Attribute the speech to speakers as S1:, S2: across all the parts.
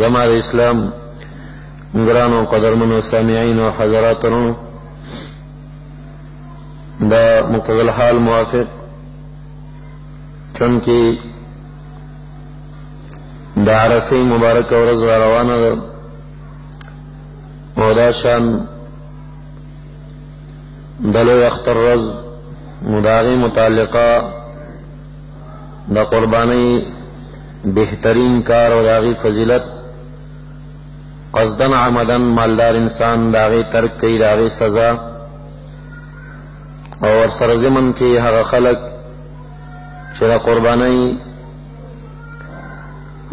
S1: زما د اسلام ګرانو قدرمنو سامعین او حضراتو دا مقتضى الحال موافق چونکه دا عرفه مبارک ورځ روانه ده او دا شان د لوی اختر ورځ نو د هغې متعلقه د قربانۍ بهترین کار او د هغې فضیلت قصدن عمدن مالدار انسان د هغې ترک کوي د هغې سزا او ورسره ضمن کې هغه خلک چې د قربانۍ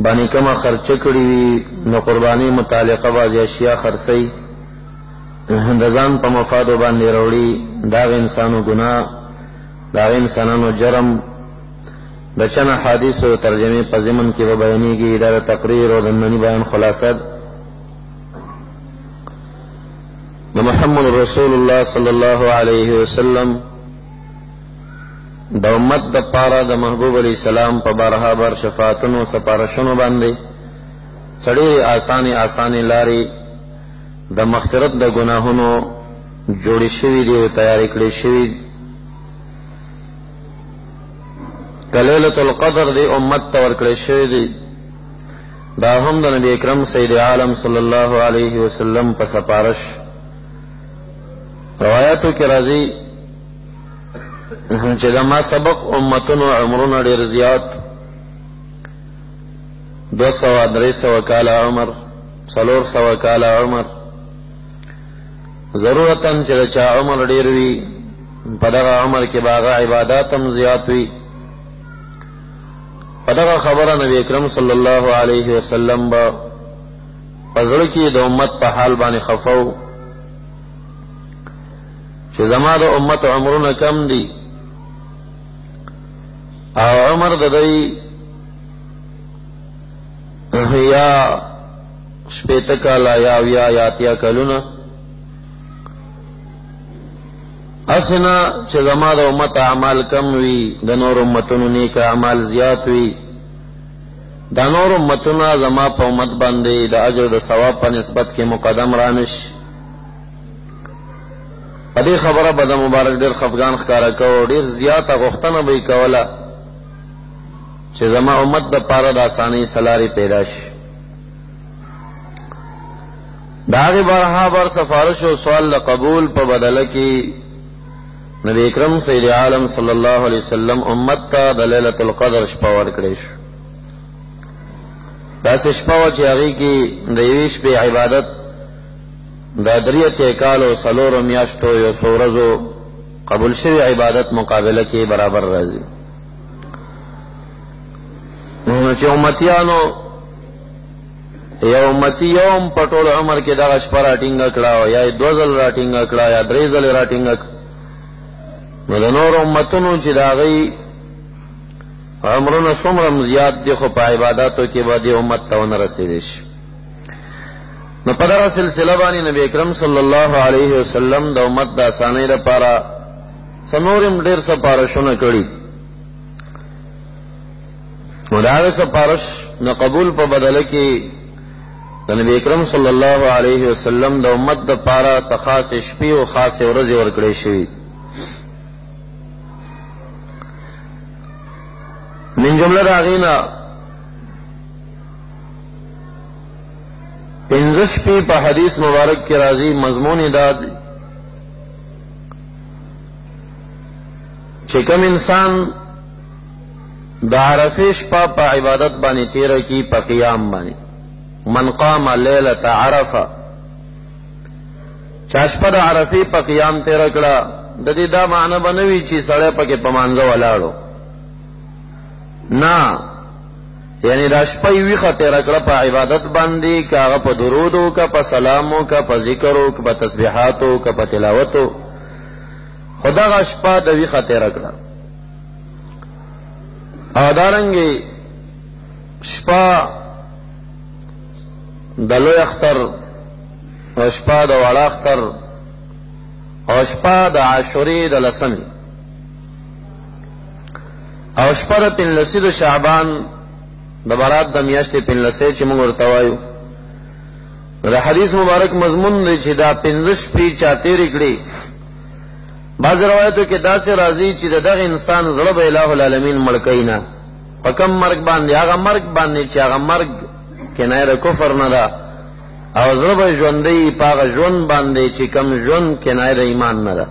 S1: باندې کومه خرچه کړې وي نو قربانۍ متعلقه بعضې اشیا خرڅوي د ځان په مفادو باندې راوړي د هغه انسانو ګناه د هغه انسانانو جرم د چند احادیثو ترجمې په ضمن کې به بیانېږي دا د تقریر او د ننني بیان خلاصه ده د محمد رسول الله صلی الله علیه وسلم د امت د پاره د محبوب علیه السلام په بارها بر شفاعتونو سپارښتنو باندې سړي آسانې لارې د مغفرت د ګناهونو جوړې شوي دي او تیارې کړې شوي د لیلة القدر دی امت ته ورکړې شوي دي دا هم د نبی اکرم سید عالم صلی الله علیه وسلم په سپارش روایاتو کې راځي چې د ما سبق امتونو عمرونه ډېر زیات 200-300 کاله عمر 400 کاله عمر ضرورتاً چې د چا عمر ډېر وي په دغه عمر کې به هغه عبادات هم زیات وي په دغه خبره نبی اکرم صلی الله علیه وسلم به په زړه کې د امت په حال باندې خفه و چې زما د امت عمرونه کم دي او عمر د دوی یا 80 کاله یا 80 کلونه اسنا چې زما د امت اعمال کم وي د نور امتونو نیک اعمال زیات وي دا نور امتونه زما په امت باندې د اجر د ثواب په نسبت کې مقدم رانشي په دې خبره به د مبارک ډېر خفګان ښکاره کوو ډېر زیاته غوښتنه به یې کوله چې زما امت د پاره د اسانۍ سلارې پیدا شي د هغې بارها بر سفارش او سوال د قبول په بدله کې نبی اکرم سید عالم صلی الله علیه وسلم امت ته د لیلة القدر شپه ورکړې شو داسې شپه وه چې هغې کې د یوې شپې عبادت د 3 کالو 4 میاشتو 100 ورځو قبول شوی عبادت مقابله کې برابر راځي چې امتیانو یو امتی یوم په ټول عمر کې دغه شپه راټینګه کړه یا 2 ځل راټینګه کړه یا 3 ځل راټینګه نو د نور امتونو چې د هغې عمرونه څومره زیات دي خو په عباداتو کې به دې امت ته ونه رسېدی شي نو په دغه سلسله باندې نبی اکرم صلی الله علیه وسلم د امت د اسانۍ لپاره څه نور هم ډېر سپارښونه کړي نو د هغې سپارش د قبول په بدله کې د نبی اکرم صلی الله علیه وسلم د امت دپاره څه خاصې شپې او خاصې ورځې ورکړې شوي من جمله د هغې نه 15 شپې په حدیث مبارک کې راځي مضمون یې دا دی چې کوم انسان د عرفې شپه په عبادت باندې تیره کړي په قیام باندې من قام لیلة عرفه چا شپه د عرفې په قیام تیره کړه د دې دا معنی به نه وي چې سړی پکې په مانځه ولاړو نه یعنی دا شپه یې ویښه تیره کړه په عبادت باندې که هغه په درود و که په سلام و که په ذکر و که په تسبیحات و که په تلاوت و خو دغه شپه د ویښه تیره کړه او دارنګې شپه د لوی اختر او شپه د وړه اختر او شپه د عاشورې د 10 او شپه د 15 د شعبان د برات د میاشتې 15 چې موږ ورته وایو دا حدیث مبارک مضمون دی چې دا 15 شپې چا تیرې کړې. بعض روایتو کې داسې راځي چې دغه انسان زړه به الٰه العالمین مړ کوي نه، په کم مرګ باندې؟ هغه مرګ باندې چې هغه مرګ کنایه د کفر نه ده، او زړه به ژوندی په هغه ژوند باندې چې کم ژوند کنایه د ایمان نه ده.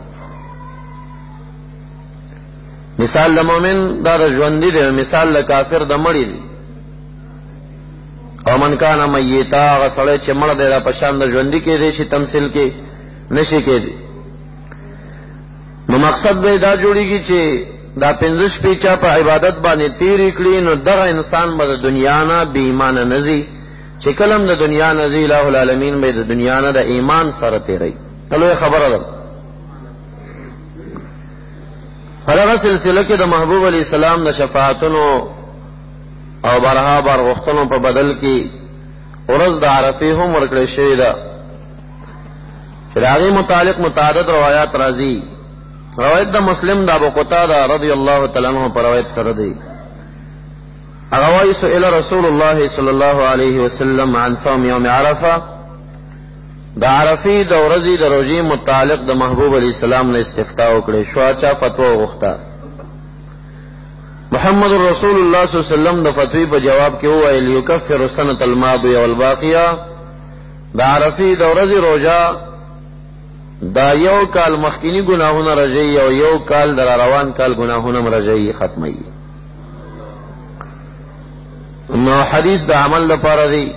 S1: مثال د مؤمن دا د ژوندي دی، مثال د کافر د مړي دی. او من کان میتا، هغه سړی چې مړ دی دا په شان د ژوندي کېدی شي، تمثیل کې نشي کېدی. نو مقصد به دا جوړیږي چې دا 15 شپې چا په عبادت باندې تیرې کړي، نو دغه انسان به د دنیا نه بې ایمانه نه ځي. چې کلم د دنیا نه ځي، الٰه العالمین به د دنیا نه د ایمان سره تیروي. لویه خبره ده. په دغه سلسله کې د محبوب علیه السلام د شفاعتونو او برها برغښتنو په بدل کې ورځ د عرفې هم ورکړې شوې ده، چې د هغې متعلق متعدد روایات راځي. روایت د مسلم د ابو قتاده رضی الله تعالی عنہ پر روایت سره دی. هغه وایي سئل رسول الله صلی الله علیه وسلم عن صوم یوم عرفه. د عرفې د ورځې د روژې متعلق د محبوب علیه السلام نه استفتاء وکړې شوه، چا فتوا وغوښته. محمد رسول الله صلی الله علیه وسلم د فتوی په جواب کې وویل یکفر السنة الماضیه والباقیه. د عرفې د ورځې روژه دا یو کال مخکینی گناهونه رجعی او یو کال در روان کال گناهونه رجعی ختمی. نو حدیث د عمل لپاره دی،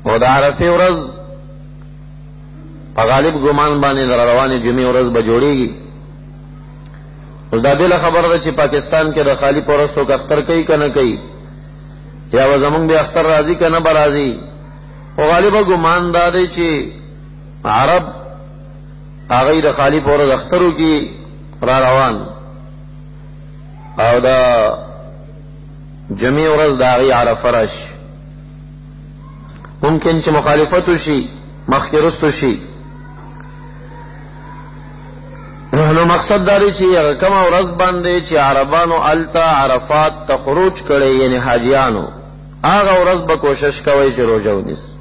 S1: او د عرفې ورځ په غالب ګمان باندې در روان جمعې ورځ به جوړیږي. اوس دا بله خبره ده چې پاکستان کې د خالی په ورځ څوک اختر کوي که نه کوي، یا به زمونږ بیا اختر راځي که نه به راځي. خو غالبه ګمان دا دی چې عرب هغه د خالی په ورځ اخترو کې را روان، او د جمعې ورځ د هغې عرفه راشي. ممکن چې مخالفت وشي، مخکې رستو شي. نو مقصد دا دی چې هغه کومه ورځ باندې چې عربانو هلته عرفات ته خروج کړی، یعنې حاجیانو، هغه ورځ به کوشش کوئ چې روژه ونیسئ.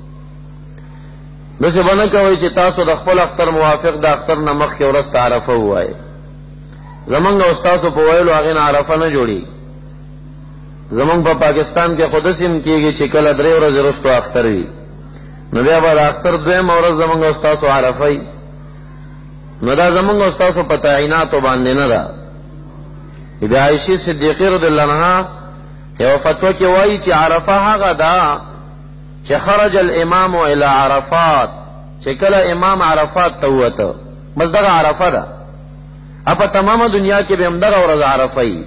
S1: داسې به نه کوئ چې تاسو د خپل اختر موافق د اختر نه مخکې ورځ ته عرفه ووایئ. زمونږ او ستاسو په ویلو هغې نه عرفه نه جوړېږي. زمونږ په پاکستان کې خو داسې هم کېږي چې کله 3 ورځې وروستو اختر وي، نو بیا به د اختر 2مه ورځ زمونږ او ستاسو عرفه وي. نو دا زمونږ او ستاسو په تعیناتو باندې نه ده. بی عایشې صدیقې رضی الله عنها یو فتوا کې وایي چې عرفه هغه ده چې خرج الامام الى عرفات، چې کله امام عرفات ته ووته، بس دغه عرفه ده. په تمامه دنیا کې به هم دغه ورځ عرفه وي.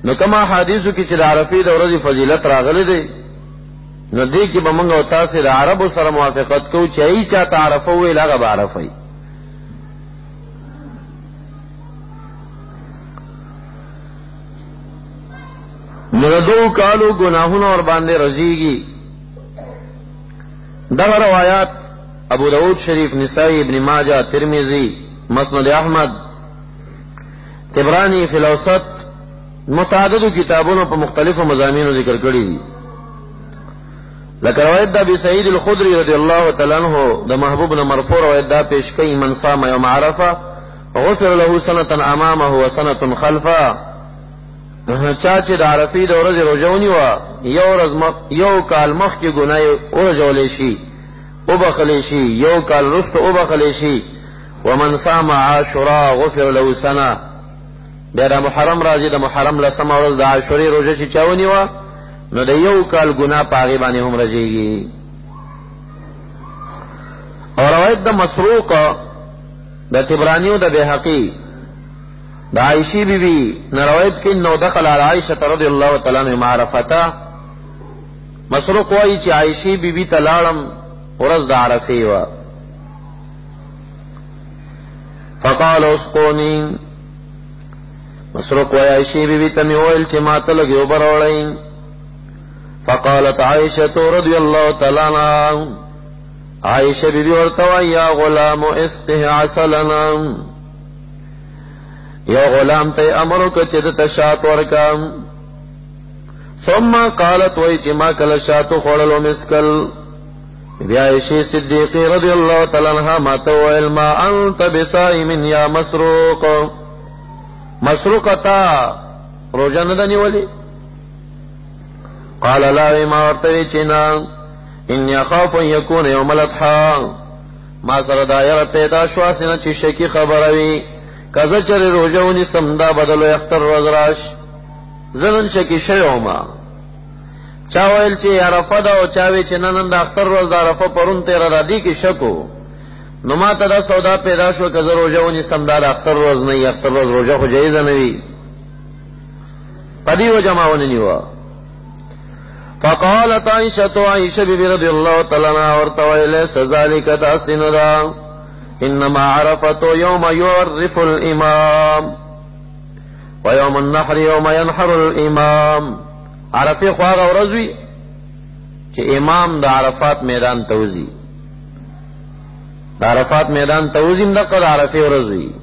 S1: نو کوم احادیثو کې چې د عرفې د ورځې فضیلت راغلی دی، نو دې کې به موږ او تاسې د عربو سره موافقت کوو چې ای چاته عرفه وویل هغه به عرفه وي. نو د 2 کالو ګناهونه ور باندې رزيږي. دغه روایات ابو داود شریف، نسائی، ابن ماجه، ترمذی، مسند احمد، طبرانی فی الاوسط، متعددو کتابونو په مختلفو مضامینو ذکر کړی دي. لکه روایت د ابي سعید الخدری رضی الله تعالی عنہ د محبوب نه مرفوع روایت دا پیش کوي من صام یوم عرفه غفر له سنه امامه وسنه خلفه. چا چې د عرفې د ورځې روژه ونیوه، یو کال مخکې ګناه ورژولی شي، وبخلی شي، یو کال وروسته وبخلی شي. ومن صام عاشورا غفر له سنه. بیا د محرم راځي، د محرم 10مه ورځ د عاشورې روژه چې چا ونیوه، نو د یو کال ګناه په هغې باندې هم رجیږي. او روایت د مسروق د طبرانی او د بیهقي د عائشې بیبي نه روایت کې نو دخل علی عائشة رضی الله تعالی عنها عرفه. مسروق وایي چې عائشې بیبي ته لاړم ورځ د عرفې وه. فقال اسقوني. مسروق وایي عائشې بیبي ته مې وویل چې ما ته لږ اوبه راوړئ. فقالت عائشة رضی الله تعالی عنها، عائشة بیبي ورته وایي یا غلام اسقه عسلنا، یو غلام ته امر وکړه چې د شات ورکم. ثم قالت وایي چې ما کله شاتو خوړل او مسکل، بیا عائشہ صدیقہ رضی اللہ تعالی عنہا ما تو ما انت بصائم یا مسروق مسروق تا روزه نه نیولې قال لا ما ورته چینا ان اخاف ان يكون يوم الاضحى ما سره دایر پیدا شو اسنه چې شکی خبره وي کزه چر روزهونی سمدا بدلو اختر روزراش زلن شکی شوما چا ویل چې عرفه دا او چا وی چې نن د اختر روز د عرفه پرون 13 را دي کې شکو نو ما ته دا سودا پیدا شو کزه روزهونی سمدا د اختر روز نه اختر روز روزه خو جایز نه وي پدی و جماونه نیوا فقالت عائشة بی رضی اللہ تعالی عنہا ورتویل سذالک تاسندا انما عرفت یوم یعرف الامام ویوم النحر یوم ینحر الامام عرفی خواغ ورزوی چه امام دا عرفات میدان توزی دا عرفات میدان توزی دقل عرفی ورزوی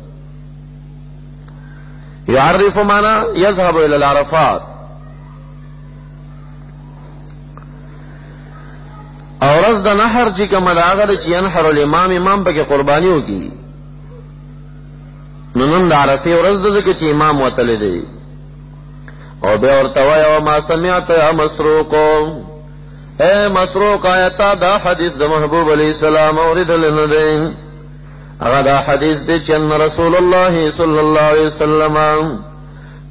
S1: یعرف مانا یذهب الى العرفات اور از دا نحر چی کم داغر چی انحر الامام امام پا کی قربانیو کی ننن دا عرفی اور از دا چی امام وطل دی اور بے اور توائی و ما سمعت یا مسروقو اے مسروق آیتا دا حدیث دا محبوب علیہ السلام اورد لندین اگا دا حدیث دی چی ان رسول اللہ صلی اللہ علیہ وسلم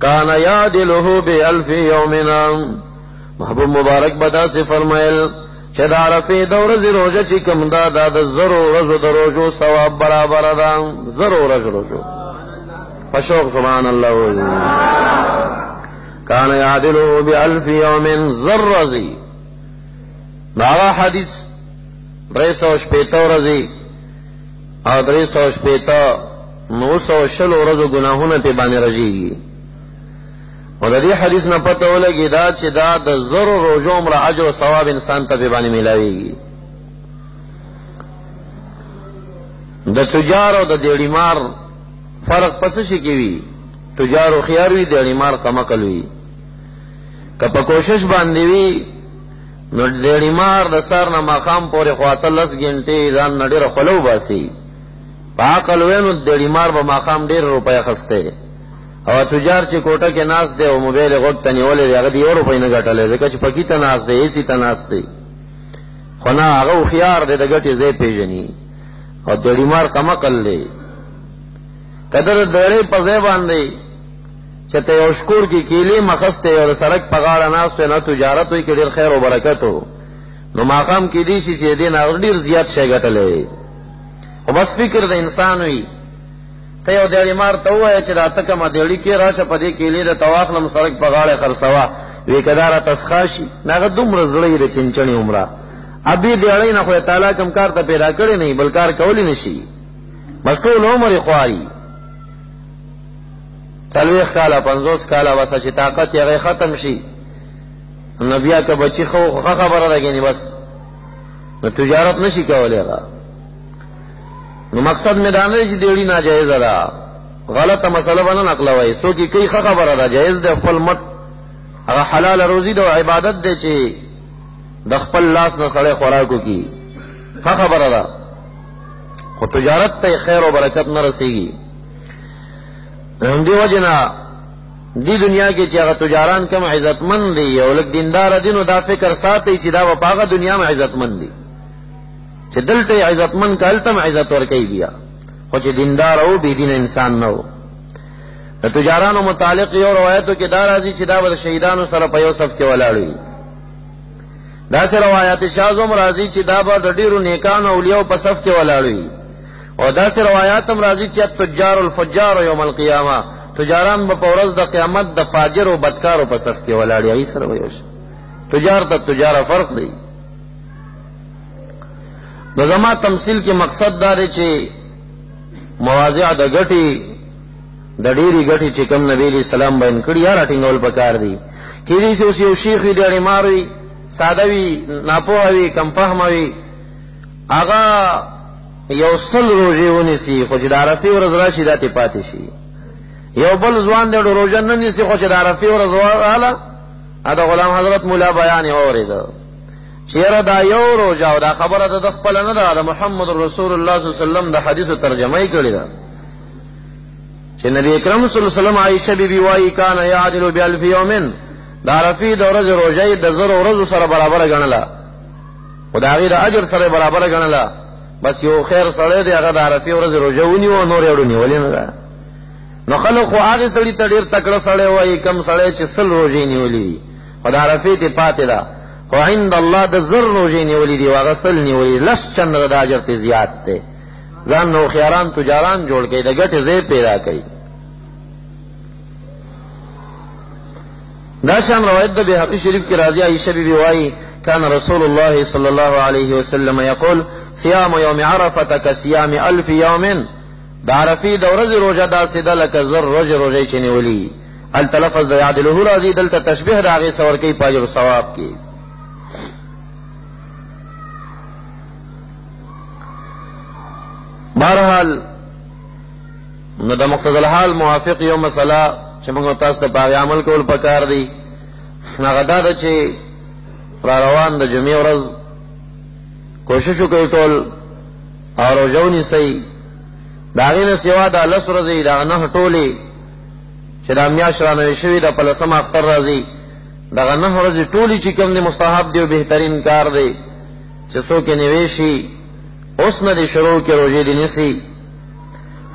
S1: کانا یادلہو بی الف یومنا محبوب مبارک بدا سے فرمائل چه دا عرفی دا ورز روجه چی کم دا دا دا زرو رجو دا روجو ثواب برابر دا زرو رجو فشوق سبحان اللہ کانا یعدلو بی الف یومن زر رزی دا حدیث 350 رزی او 350 900 رزو گناہونا پی بانی رجیگی او د دې حدیث نه پته ولګی دا چې دا د زرو روزو عمر اجر او ثواب انسان ته به باندې ملاويږي د تجار او د دیړیمار فرق پس شي کوي تجار او خيار وي دیړیمار کمقل وي کله کوشش باندې وي نو دیړیمار د سر نه مقام پورې خواته 10 غنټې ځان نډره خلو باسي پاکل وینو دیړیمار به مقام ډیر روپیا خسته او تجار چې کوټه کې ناس دی او موبایل غوږ ته نیولې هغه دی یو روپۍ نه ګټلې ځکه چې پکې ته ناس دی ایسی ته ناس دی خو نه هغه خيار دی د ګټې ځای پیژني او دیړیمار کمقل دی کدر دړې په ځای باندې چې ته یو شکور کې کیلې مخسته او سړک په غاړه ناس نه تجارت وي کې ډیر خیر او برکت وو نو مقام کې دي چې دې نه ډیر زیات شي ګټلې او بس فکر د انسان وي ته یو دیړیمار ته وایې چې راته کومه دیړي کې راشه په دې کیلې د تواخلم سړک په غاړه خرڅوا وی کداره تسخاشي ناغه دومره زړې د چنچنې عمره ابي دیړې نه خو تعالی کوم کار ته پیدا کړی نه بل کار کولی نشي بس ټول عمر خواري 40 کاله 50 کاله واسه چې طاقت یې ختم شي نبیا که بچی خو خبره ده کني بس نو تجارت نشي کولای هغه نو مقصد می دانه چې دیړی ناجایز ده غلطه مسله باندې نقلوي سو کی کوي خبره ده جایز ده خپل مت هغه حلال روزي ده عبادت ده چې د خپل لاس نه سړی خوراکو کی خبره ده خو تجارت ته خیر او برکت نه رسیږي دی وجنا دی دنیا کې چې هغه تجاران کم عزتمن دي او لک دیندار دي نو دا فکر ساتي چې دا په هغه دنیا میں عزتمن دي چې دلته عزتمن کالتم عزت ور کوي بیا خو چې دیندار او بی دین انسان نه وو د تجارانو متعلق یو روایتو کې دا راځي چې دا د شهیدانو سره په یو صف کې ولاړ وي دا سره روایت شاذوم راځي چې دا به د ډیرو نیکانو اولیاء په صف کې ولاړ وي او دا سره روایت هم راځي چې تجار الفجار یوم القیامه تجاران په ورځ د قیامت د فاجر او بدکارو په صف کې ولاړ وي سره وي تجار ته تجاره فرق دی نو زما تمثيل کې مقصد دا دی چې مواضع د غټي د ډيري غټي چې کوم نبی عليه السلام بیان کړی یا راټینګول پکار دی کېږي چې یو شیخ دی اړې ماروي ساده وي ناپوهوي کم فهموي هغه یو سل روزي ونیسي خو چې د عرفې ورځ راشي دا ته پاتې شي یو بل ځوان د روزه نه نیسي خو چې د عرفې ورځ رااله دا غلام حضرت مولا بیان اورید چیرې دا یو روزه او دا خبره د خپل نه ده، د محمد رسول الله صلی الله علیه وسلم د حدیثو ترجمه یې کړې ده چې نبی اکرم صلی الله علیه وسلم عائشہ بیبي وایي کان یعدل ب1000 یوم، د عرفې د ورځې روژه د 1000 ورځو سره برابره ګڼله او د هغې د اجر سره برابره ګڼله. بس یو خیر سړی دی هغه د عرفې ورځې روژه ونیو، نور یې نیولې نه ده. نو خلک خو هغې سړي ته ډېر تکړه سړی وایي کم سړی چې 100 روژې نیولې دي خو د عرفې تې پاتې ده، خو عند الله د 1000 روژې نیولې دي او هغه 100 نیولې، لس چنده د اجر ته زیات دی. ځان نوخیاران تجاران جوړ کړي، د ګټې ځای پیدا کړي. دا شان روایت د بهقي شریف کې راځي، عائشہ بیبي وایي كان رسول الله صلى الله عليه وسلم يقول صيام يوم عرفة كصيام 1000 يوم، د عرفې د ورځې روژه داسې ده لکه 1000 ورځې روژې چې نیولي. هلته لفظ د یعدله راځي، دلته تشبیه د هغې سره ورکوي په اجر ثواب کې. بهرحال نو د مقتضی الحال موافق یو مسله چې موږ تاسو ته په هغې عمل کول پکار دی، هغه دا ده چې را روان د جمعې ورځ کوشش وکړئ ټول او روژه ونیسئ. د هغې نه سوا دا 10 ورځې د هغه 9 ټولې چې دا میاشت رانوې شوې ده په 10مه اختر راځي، دغه 9 ورځې ټولې چې کوم دی مستحب دی او بهترین کار دی چې څوک یې نیوی شي اوس نه دې شروع کې روژې دې نیسي.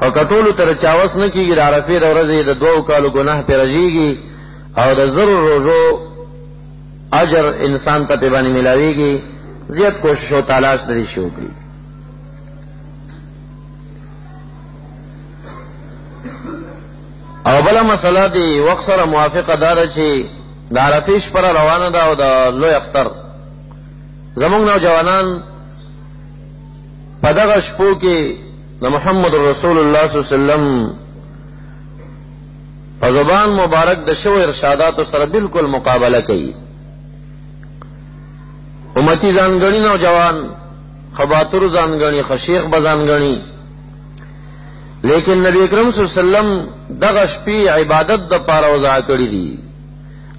S1: او که ټولو ته د چا وس نه کېږي د عرفې د ورځې د 2 کالو ګناه پرې رژېږي او د 1000 روژو اجر انسان ته پې باندې ملاویږي، زیات کوشش او تلاش د دې شي وکړي. او بله مسله د وخت سره موافقه دا ده چې د عرفې شپه روانه ده او د لوی اختر. زموږ نوجوانان په دغه شپو کې د محمد رسول الله صلی الله علیه وسلم په زبان مبارک د شوو ارشاداتو سره بالکل مقابله کوي. امتی ځانګړي نوجوان خباتر ځانګړي خشیخ به ځانګړي، لیکن نبی اکرم صلی الله علیه وسلم دغه شپې عبادت د پاره وضع کړي دي،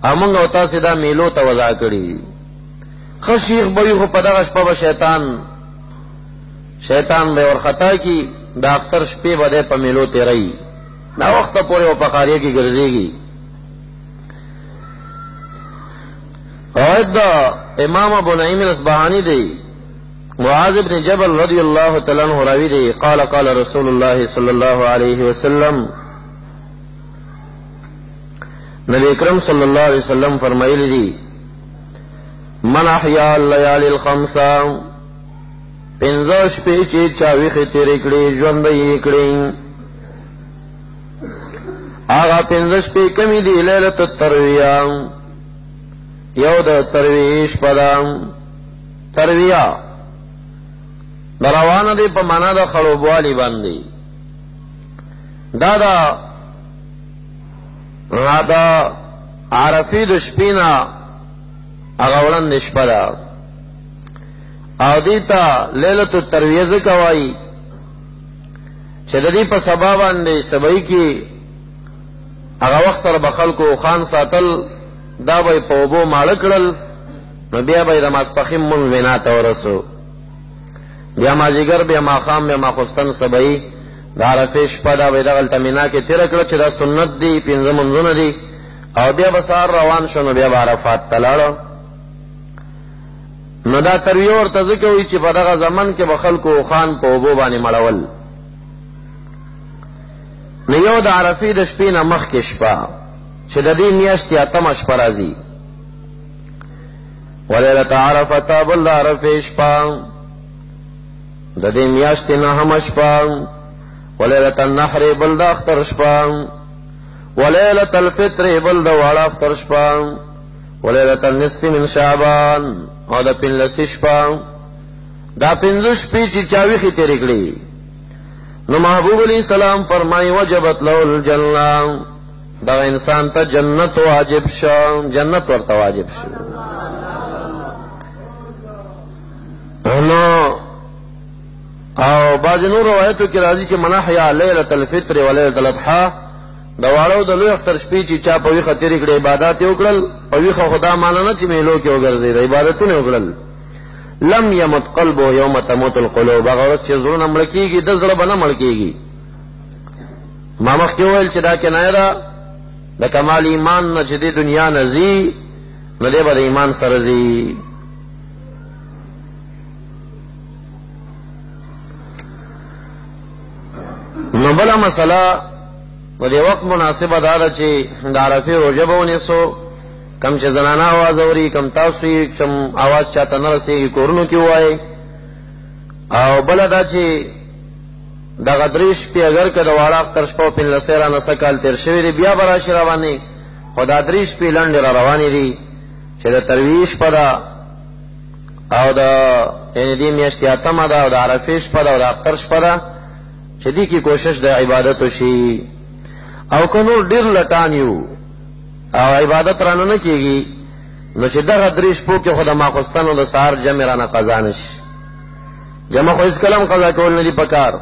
S1: موږ او تاسې دا میلو ته وضع کړي دي. خشیخ به وي خو په دغه شپه به شیطان به ورخطا کی، د اختر شپې به دی په میلو تیروي، دا وخته پورې و په خاریه کې ګرځېږي. روایت دا امام ابو نعیم الاصبهانی دی، معاذ بن جبل رضی اللہ تعالی عنہ راوی دی، قال قال رسول اللہ صلی اللہ علیہ وسلم، نبی اکرم صلی اللہ علیہ وسلم فرمائلی دی من احیاء اللیالی الخمسہ، 15 شپې چې چا ویښې تېرې کړې ژوندی یې کړې، هغه 15 شپې کمې دي لیلة الترویه، یو د ترویې شپه ده. ترویه د روانه دی په معنا د خړوبوالي باندې، دا د عرفې د شپې نه هغه وړاندې شپه ده او دې ته لیلة الترویه ځکه وایي چې د دې په سبا باندې سبای کې هغه وخت سره به خلکو خان ساتل، دا به یې په اوبو ماړه کړل، نو بیا به یې د ماسپښین مونځ وینا ته ورسو، بیا مازدیګر بیا ماښام بیا ماخوستن سبای د عرفې شپه دا به یې دغلته مینا کې تېره کړه چې دا سنت دي، 15 منځونه دي، او بیا به سهار روان شو نو بیا به عرفات ته لاړه. نو دا ترویه ورته ځکه وایي چې په دغه زمن کې به خلکو خان په اوبو باندې مړول. نو یو د عرفې د شپې نه مخکې شپه چې د دې میاشتې 8مه شپه راځي، ولیلة عرفة بل د عرفې شپه، د دې میاشتې 9مه شپه، ولیلة النحر بل د اختر شپه، ولیلة الفطر بل د واړه اختر شپه، ولیلة النصف من شعبان او د 15 شپه. دا 15 شپې چې چا ویښې تېرې کړې، نو محبوب علیہ السلام فرمائی وجبت له الجنه، دا انسان ته جنت واجب شو، جنت ورته واجب شو. نو او بعض نور روایتو کې راځي چې من احیا لیلة الفطر و لیلة الاضحى، د واړو د لوی اختر شپې چې چا په ویښه تېرې کړې عبادات یې وکړل، په ویښه خدا معنا نه چې میلو کې وګرځېد، عبادتونه وکړل، لم یمت قلبه یوم تموت القلوب، هغه ورځ چې زړونه مړه کېږي د زړه به نه مړ کېږي. ما مخکې وویل چې دا کنایه ده د کمال ایمان نه، چې دې دنیا نه ځي نو دی به د ایمان سره ځي. نو بله مسله نو د وخت مناسبه دا ده چې د عرفې روژه به ونیسو. کم چې زنانه آواز اوري، کم تاسو یې کم آواز چاته نه رسېږي کورونو کې ووایئ. او بله دا چې دغه درې شپې اگر که د واړه اختر شپه او پنځلسۍ رانه څه کال تېر شوي دی بیا به راشي روانې، خو دا درې شپې لنډې را روانې دي چې د ترویې شپه ده او د یعنې دې میاشتې اتمه ده او د عرفې شپه ده او د اختر شپه ده چې دې کې کوشش د عبادت وشي. او که نور ډېر لټان یو او عبادت رانه نه کېږي نو چې دغه درې شپو کې خو د ماخوستن او د سهار جمع رانه قضا نه شي. جمع خو هېڅکله هم قضا کول نه دي پکار.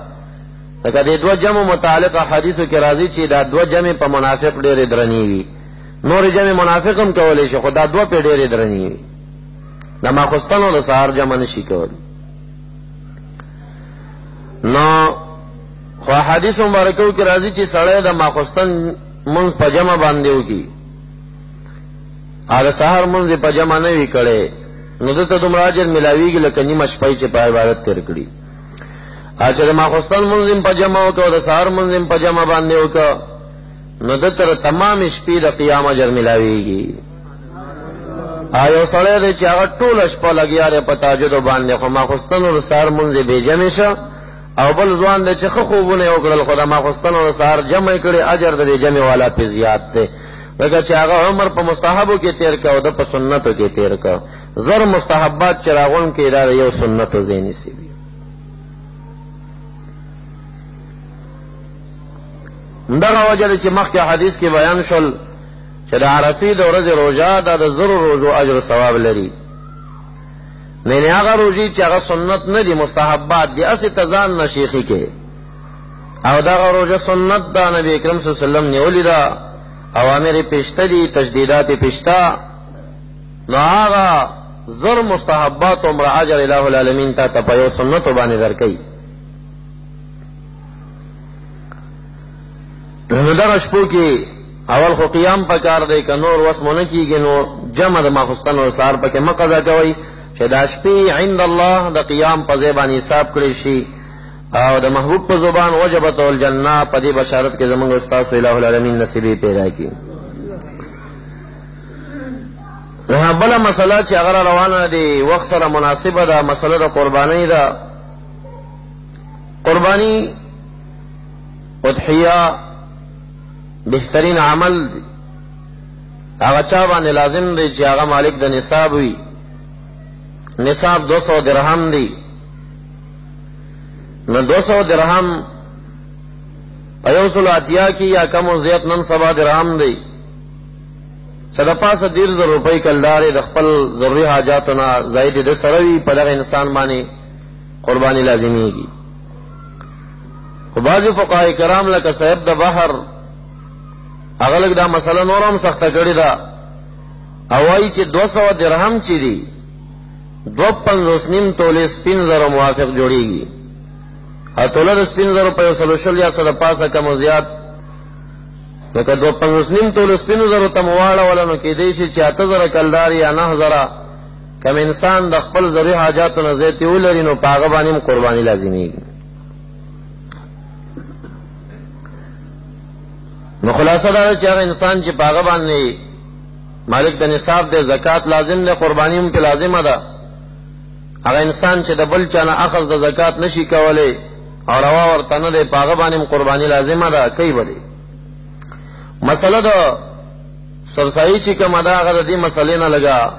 S1: لکه د دوه جمع متعلق حدیثو کې راځي چې دا دوه جمع په منافق ډېرې درنې وي. نورې جمع منافق هم کولی شي خو دا دوه پې ډېرې درنې وي. د ماخوستن او د سهار جمع نه شي کولی. نو خو حدیث مبارکو کې راځي چې سړی د ماخوستن منځ په جمع باندې وکړي او د سهار منځ یې په جمع نه وي کړی نو ده ته دومره اجر میلاویږي لکه نیمه شپه یې چې په عبادت تېر کړي. او چې د ماخوستن منځ یې په جمع وکړه او د سهار منځ یې په جمع باندې وکړه نو ده ته تمام شپې د قیام اجر میلاویږي. او یو سړی دی چې هغه ټوله شپه لګیا دی په تهجدو باندې خو ماخوستن او د سهار منځ یې بېجمع شه، او بل ځوان دی چې ښه خوبونه یې وکړل خو د ماخوستن او د سهار جمع یې کړې اجر د دې جمع والا پې زیات دی. لکه چې هغه عمر په مستحبو کې تیر که او د په سنتو کې تیر که. زر مستحبات چې راغونډ کړي دا د یو سنتو ځای نیسي. دغه وجه ده چې مخکې حدیث کې بیان شول چې د عرفې د ورځې روژه دا د زرو روژو اجر و ثواب لري. نه هغه روژې چې هغه سنت نه دي مستحبات دي هسې ته ځان نه شیخي کې. او دغه روژه سنت ده نبي اکرم صلی الله علیه وسلم نیولې ده، اوامر یې پېشته دي، تشدیدات یې پېشته. نو هغه زر مستحبات عمره اجر الہ العالمین تا ته په یو سنتو باندې درکوي. نو دغه شپو کې اول خو قیام پکار دی، که نور وس مو نه کېږي نو جمع د ماخوستن او سهار پکې مه قضا کوئ چې دا شپې عند الله د قیام په ځای باندې حساب کړی شي او د محبوب په زبان وجبت الجنه په دې بشارت کې زمونږ استاد الہ العالمین نصیبې پیدا کړي. بله مسله چې هغه روانه دی وخت سره مناسبه ده مسله د قربانۍ ده. قرباني اضحیه بهترین عمل دی. هغه چا باندې لازم دی چې هغه مالک د نصاب وي. نصاب 200 درهم دی. نو 200 درهم په 180 کې یا کم او زیات نن سبا درهم دی. څه د پاسه 1,000 روپۍ کلدار د خپل ضروري حاجاتو نه زاید د سره وي په دغه انسان باندې قرباني لازمیږي. خو بعضې فقهای کرام لکه صاحب د بحر هغه لږ دا مسله نور هم سخته کړې ده او وایي چې 200 درهم چې دي 2.5 تولې سپین زرو موافق جوړیږي. او توله د سپین زرو په 100 یا څه د پاسه کم او زیات لکه 2.5 تولې سپینو زرو ته مو واړوله نو کېدی شي چې 8,000 کلدار یا 9,000 کم انسان د خپل ضروري حاجاتو نه زیاتې ولري نو په هغه باندې هم قرباني لازمیږي. نو خلاصه دا چې هغه انسان چې په هغه باندې مالک د نصاب دی زکات لازم دی قرباني هم پې لازمه ده. هغه انسان چې د بل چا نه اخذ د زکات نشي کولی او روا ورته نه دی په هغه باندې هم قرباني لازمه ده کوي به دی. مسله د سرسایي چې کومه ده هغه د دې مسلې نه لږه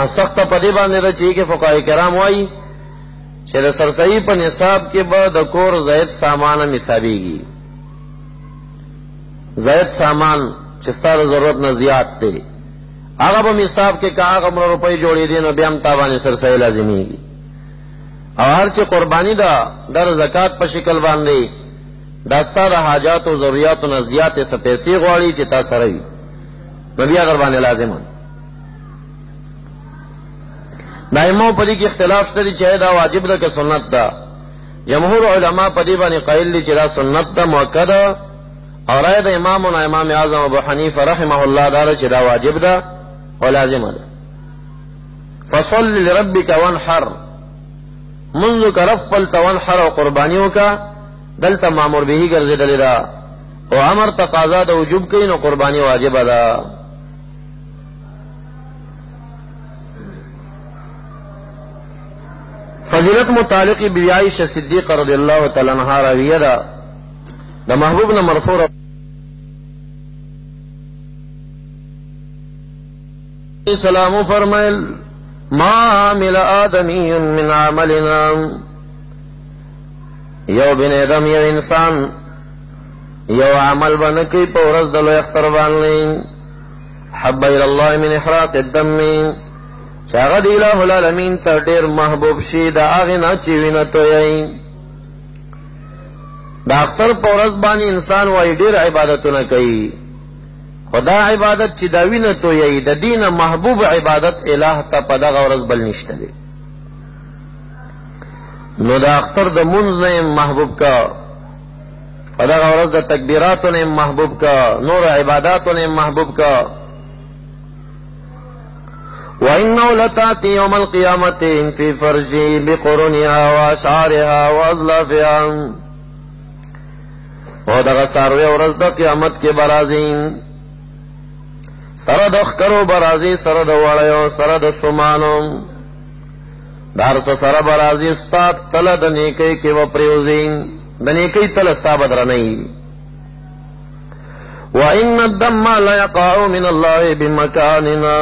S1: سخته په دې باندې ده چې فقهای کرام وایي چې د سرسایي په نصاب کې به د کور زاید سامان هم حسابېږي. زاید سامان چې ستا د ضرورت نه زیات دی هغه به حساب کې که هغه عمره روپۍ جوړېدي نو بیا هم تا باندې سرسایي لازمیږي. او هر چې قرباني ده دا د زکات په شکل باندې دا ستا د حاجاتو او ضروریاتو نه زیاتې څه پیسې غواړي چې تا سره وي نو بیا در باندې لازمه. دائمو پدی کی اختلاف شته چې دا واجب ده که سنت ده. جمهور علما پدی باندې قائل دي چې دا سنت ده مؤکده، اور رائے د امامنا امام اعظم ابو حنیفه رحمه الله دا چې دا واجب ده او لازم ده. فصل لربک وانحر، منذ کرف پل وانحر او قربانیو کا دلته مامور به ګرځیدل ده او امر تقاضا د وجوب کوي نو قربانی واجب ده. فضیلت متعلق بی عائشہ صدیقہ رضی اللہ تعالی عنہا راویہ ده د محبوب نے مرفوع سلام فرمائل ما عمل آدمی من عملنا، یو بن ادم یو انسان یو عمل بنکی پا ورز دلو اختربان لین حب الى اللہ من احراق الدم چاگد الہ العالمین تا دیر محبوب شی دا آغینا چیوینتو یئی. دا اختر پا ورز بانی انسان وائی دیر عبادتو نکی، خدا عبادت چی داوینتو یئی دا دین محبوب عبادت الہ تا پا غورز بل نشتا دی. نو دا اختر دا منز نے محبوب کا، خدا غورز دا تکبیراتو نے محبوب کا، نور عباداتو نے محبوب کا. وَإِنَّهُ لَتَأْتِي يَوْمَ الْقِيَامَةِ فِي فَرْجِهِ بِقُرُونِهَا وَأَشْعَارِهَا وَأَزْلَافِهَا، او دغه ساروی ورځ د قیامت کې برازین سره د خکرو برازي سره د وړیو سره د سمانو دار سره برازي استاد تل د نیکی کې و پریوزین د نیکی تل استا بدر نه. وَإِنَّ الدَّمَّ لَيَقَعُ مِنَ اللَّهِ بِمَكَانِنَا،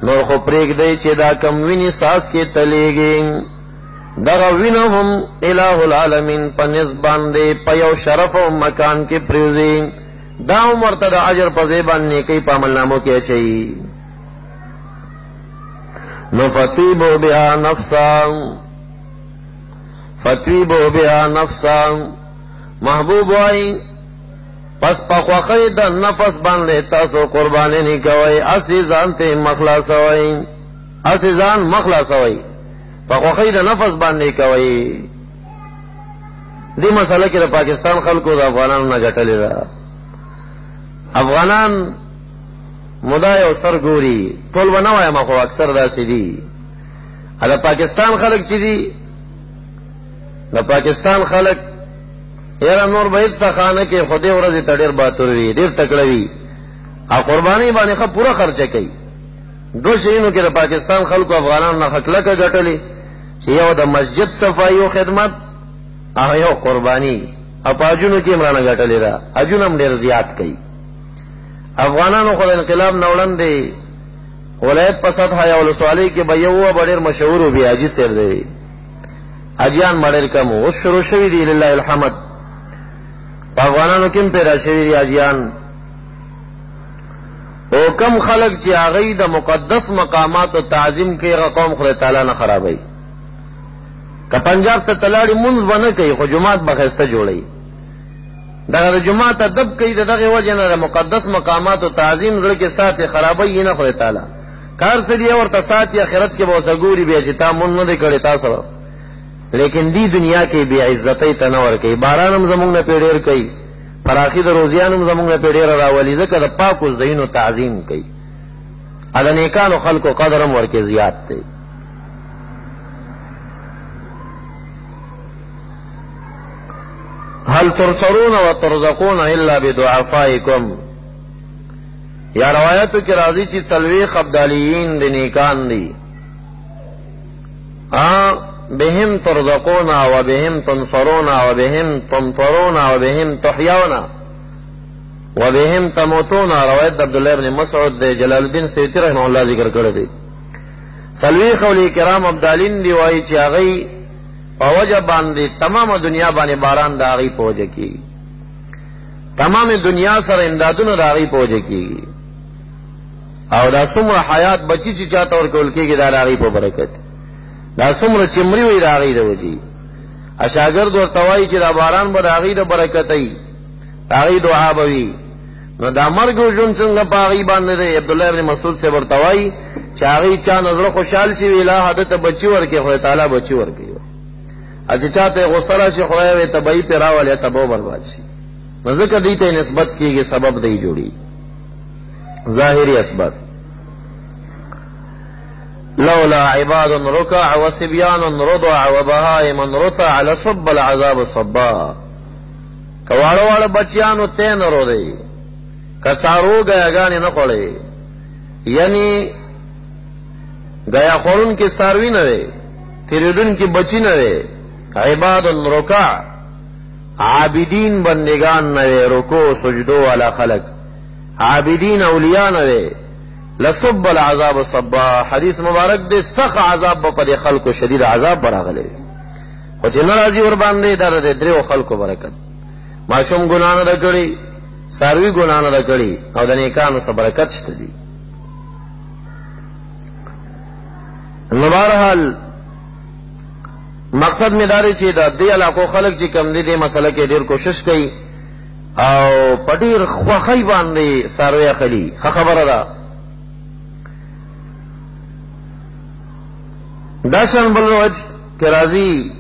S1: نور خو پریک دی چې دا کم ویني ساس کې تلیږي دغه وینه هم الہ العالمین په نسبان دی په یو شرف او مکان کې پریوزي دا عمر ته د اجر په زیبان نیکی په عمل نامو کې اچي. نو فتیبو بها نفسا محبوب وائی پس پخوخی دا نفس باندے تاسو قربانی نی کوئی اسی ځان ته مخلاص وای، اسی ځان مخلاص وای پخوخی دا نفس باندے کوئی. دی مسئلہ کی دا پاکستان خلقو دا افغانان نا گٹلی دا افغانان مدای او سر گوری طول بنوائی ما خو اکثر دا سی دی. دا پاکستان خلق چی دی، دا پاکستان خلق یرا نور بهیت سخانه کې خودی ورځ ته ډیر باتور وی ډیر تکړوي او قربانی باندې خو پورا خرچه کوي. دو شینو کې د پاکستان خلکو افغانان نه خلک غټلې چې یو د مسجد صفایي او خدمت او یو قربانی او پاجونو کې عمران غټلې را اجونم ډیر زیات کوي. افغانانو خو د انقلاب نوړم دی ولایت په سطح یا ولسوالۍ کې به یو ډیر مشهور او بیاجی سر دی اجیان مړل کوم او شروع شوی دی لله الحمد. افغانانو کم پیدا شوی دی اجیان او کم خلق چې هغه د مقدس مقامات او تعظیم کوي قوم خدای تعالی نه خرابوي. که پنجاب ته تلاړي منځ باندې کوي خو جمعات بخسته جوړي دغه جمعات ادب کوي دغه وجه نه د مقدس مقامات او تعظیم زړه کې ساتي خرابوي نه خدای تعالی کار سړي ورته ساتي اخرت کې به وسګوري بیا چې تا مون نه کړي تاسو، لیکن دی دنیا کې بی عزتۍ تنور کوي. بارانم زمونږ نه پیډیر کوي، فراخي د روزیانم زمونږ نه پیډیر راولي ځکه د پاکو زینو تعظیم کوي. اده نیکانو خلکو قدرم ورکه زیات دی. هل ترسرون وترزقون الا بدعفائکم، یا روایتو کې راځي چې سلوی ابدالیین د نیکان دي بهم ترزقون وبهم تنصرون وبهم تمطرون وبهم تحيون وبهم تموتون. روایت عبداللہ ابن مسعود دے جلال الدین سیوطی رحمہ اللہ ذکر کرے دی. سلوی خولی کرام عبدالین دی وائی چی آغی پوجہ باندی تمام دنیا باندې باران دا آغی پوجہ کی، تمام دنیا سر امدادون دا آغی پوجہ کی او دا سمر حیات بچی چی چاہتا اور کولکی کی دا آغی پو برکت دا سمر چمری وی دا آغی دا وجی اشاگرد ورطوائی چی دا باران با دا آغی دا برکتی دا آغی دعا بوی نو دا مرگ و جن سنگا پا آغی باندے دے. عبداللہ ابن مسعود سے ورطوائی چې هغې چا نظر خوشحال شي وي لا حد ته بچي ورکړي خدای تعالی بچي ورکوي او چې چا ته غصه راشي خدای وایي تباهي پرې راولي یا تباه برباد شي نو ځکه دوی ته نسبت کېږي سبب دی جوړي ظاهري اسباب لولا عباد ركع وصبيان رضع وبهائم رتع لصب العذاب صبا کواړه واړه بچیانو ته نه رو دی کسارو غیاګانې نه خوړې یعنی غیا خورون کې ساروی نه وي تیریدون کې بچی نه وي عباد رکع عابدین بندگان نه وي رکوع سجدو والا خلق عابدین اولیاء نه وي لصب العذاب صبا حدیث مبارک دے سخ عذاب په دې خلکو شدید عذاب براغلی خو چې ناراضي ور باندې در دې درو خلکو برکت ماشوم ګنا نه کړی ساروی ګنا نه کړی او د نیکانو سره برکت شته دي نو بهرحال مقصد می داري چې د دې علاقو خلک چې کم دي دې مسله کې ډیر کوشش کوي او پټیر خوخی باندې ساروی خلی خبره ده داشن بل روج کہ راضی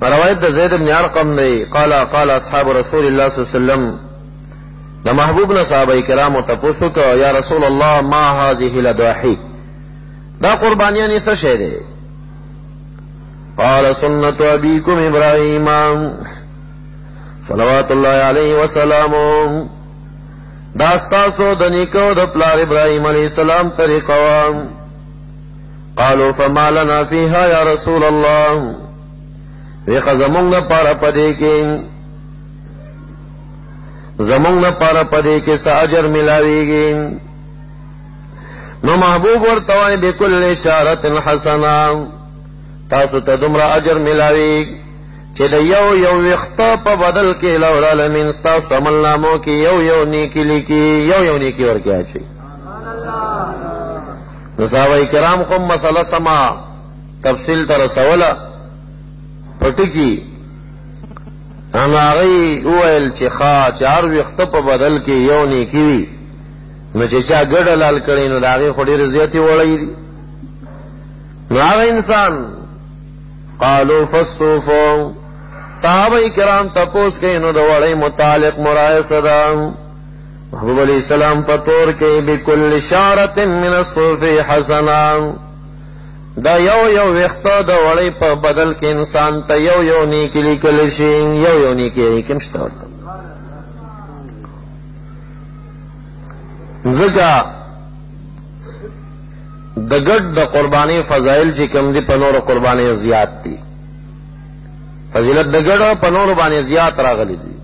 S1: روایت زید بن ارقم نے قال اصحاب رسول اللہ صلی اللہ علیہ وسلم دا محبوب نے صحابہ کرام تپوسو کہ یا رسول اللہ ما هذه الاضاحی دا قربانیاں اس شے دے قال سنت ابیکم ابراہیم صلوات اللہ علیہ وسلم دا استاسو دنیکو د پلار ابراہیم علیہ السلام طریقہ قالوا فما لنا فيها يا رسول الله ویخ زمونگ پارا پدے کے زمونگ پارا پدے کے سا اجر ملاوی گی نو محبوب ورتوائی بکل اشارت حسنا تاسو تدمرا اجر ملاوی چی دا یو ویختا پا بدل کے لو العالمین ستاسو عمل نامو کی یو نیکی لکی یو نیکی ورکی آچوی صحابہ کرام خو مسئلہ سما تفصیل تر سولا پټکی انا غي اویل چې خا چار وخت په بدل کې یو نه کیوي نو چې چا ګډ لال کړي نو داغه خوري رضایتي وړي دي نو هغه انسان قالوا فالصوفو صحابہ کرام تپوس کې نو د وړي متعلق مرایسه ده محبوب علیہ السلام پتور کے بکل شارت من الصوف حسنا دا یو ویختا دا وڑی پا بدل کے انسان تا یو نیکی لکل شین یو نیکی کم شتا ورطا زکا دا گڑ دا قربانی فضائل چی کم دی پنور قربانی زیاد دی فضیلت دا گڑ پنور بانی زیاد راغلی دی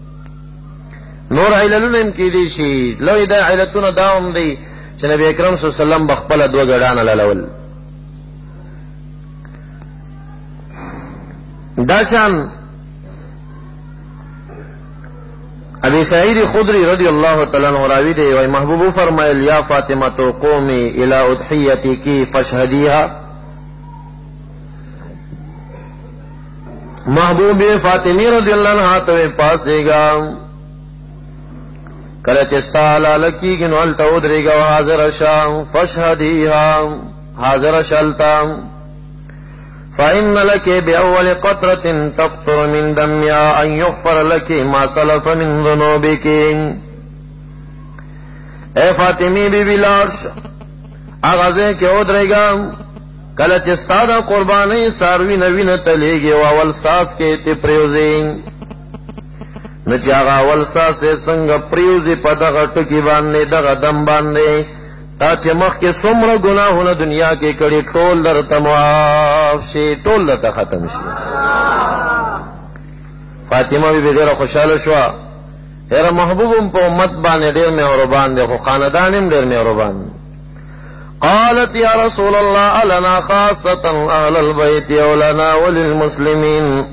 S1: نور علتونه هم کېدی شي لوی دا علتونه دا هم دی چې نبی اکرم صلی الله علیه وسلم بخپله دوه ګډانه للول دا شان ابی سعید خدری رضی اللہ تعالی عنہ راوی دی وای محبوب فرمایل یا فاطمه قومی الی اضحیتک فاشهدیها محبوب فاطمی رضی اللہ عنہ ته پاسے گا کله چې ستا حلاله کېږي نو هلته ودرېږه او حاضره شه فاشهدیها حاضره شه هلته فإن لك بأول قطرة تقطر من دمها أن يغفر لك ما سلف من ذنوبك اے فاطمی بی بی لارش آغازے کے ودرېږه کله چې ستا د قربانۍ څاروي نه وینه تلیږي او اول ساس کې ته پرېوځې نو چې هغه اول ساسې څنګه پریوزي په دغه ټکي باندې دغه دم باندې تا چې مخکې څومره ګناهونه دنیا کې کړي ټول درته معاف شي ټول درته ختم شي فاطمه بی بی ډېره خوشحاله شوه هره محبوب هم په امت باندې ډېر مهربان دی خو خاندان هم ډېر مهربان قالت یا رسول الله لنا خاصة اهل البيت ولنا وللمسلمين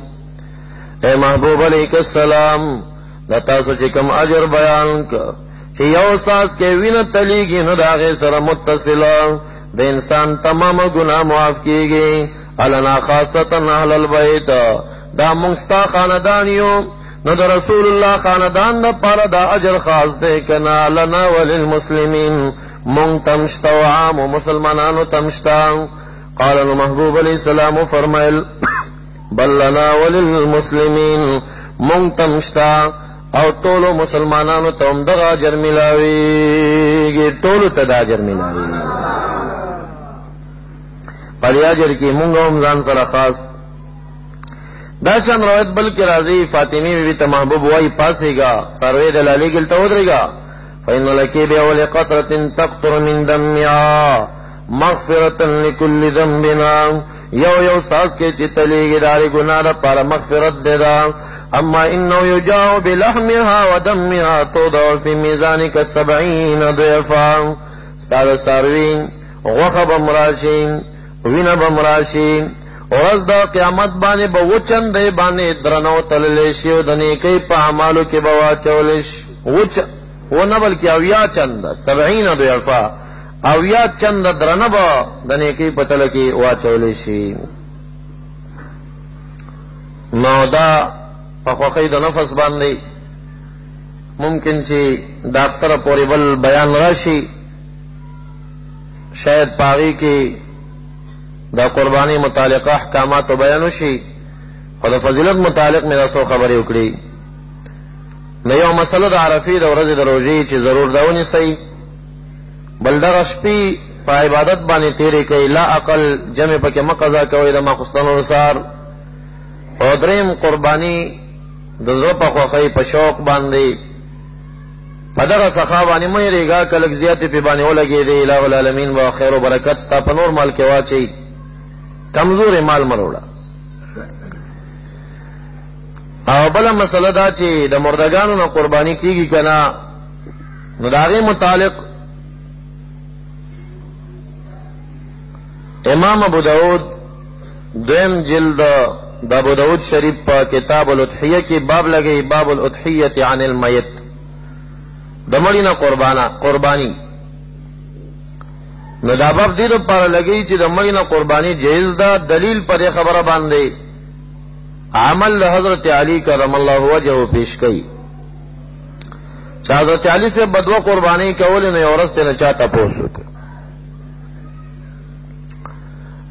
S1: اے محبوب علیہ السلام دا تاسو چې کوم اجر بیان کا چې یو ساس کې وینه تلیږي نو د هغې سره متصله د انسان تمام ګناه معاف کیږي النا خاصتا اهل البیت دا موږ ستا خاندان یو نو د رسول الله خاندان دپاره دا اجر خاص دی که نه لنا وللمسلمین مونږ تمشتا و عام و مسلمانانو تمشتا. قال نو محبوب علیہ السلام فرمائل بل لنا وللمسلمین مونږ تمشتا او ټولو مسلمانانو ته هم دغه اجر ملاویږي، ټولو ته دا اجر ملاویږي. په دې اجر کې مونږ هم ځان سره خاص. دا شان روایت بلکې راځي فاطمی بیبي ته محبوب وایي پاسېږه سروې د لالې ګل ته ودرېږه فإن لك بأول قطرة تقطر من دمها مغفرة لكل ذنبنا. یو ساس کې چې تلیږي د هرې ګناه دپاره مغفرت دی دا. اما انه یجاع بلحمها ودمها توضع في ميزانك 70 ضعفا. ستا د څاروي غوښه به م راشي، وینه به م راشي، ورځ د قیامت باندې به و چندې باندې درنه وتللی شي او د نیکۍ په اعمالو کې به واچولی شي. و نه بلکې 80 چنده 70 ضعفا 80 چنده درنه به د نیکۍ په تله کې واچولی شي. نو دا په خوښۍ د نفس باندې ممکن چې د اختره پورې بل بیان راشي، شاید په هغې کې د قربانۍ متعلقه احکاماتو بیان وشي، خو د فضیلت متعلق مې دا څو خبرې وکړي. نو یو مسله د عرفې د ورځې د روژې چې ضرور دا ونیسئ، بل دغه شپې په عبادت باندې تېرې کوئ، لا اقل جمع پکې مه قضا کوئ د ماخوستن ورسار. او دریم قرباني د زړه په خوښۍ په شوق باندې په دغه سخا باندې مه هېرېږه، که لږ زیاتې پې باندې ولګېدې اله العالمین به خیر و برکت ستا په نور مال کې واچوي، کمزورې مال مه راوړه. او بله مسله دا چې د مردګانو نه قرباني کېږي که نه، نو د هغې متعلق امام ابو داود دویم جلد د ابو داود شریف په کتاب الاضحیه کې باب لګی باب الاضحیه عن المیت، د مړي نه قربانی. نو دا باب دې دپاره لګی چې د مړي نه قربانی جایز ده. دلیل په دې خبره باندې عمل د حضرت علی کرم الله وجهه پیش کړي چې حضرت علی سے بدوه قربانی کولې نو یو ورځ ترنه چا تپوس وکړ،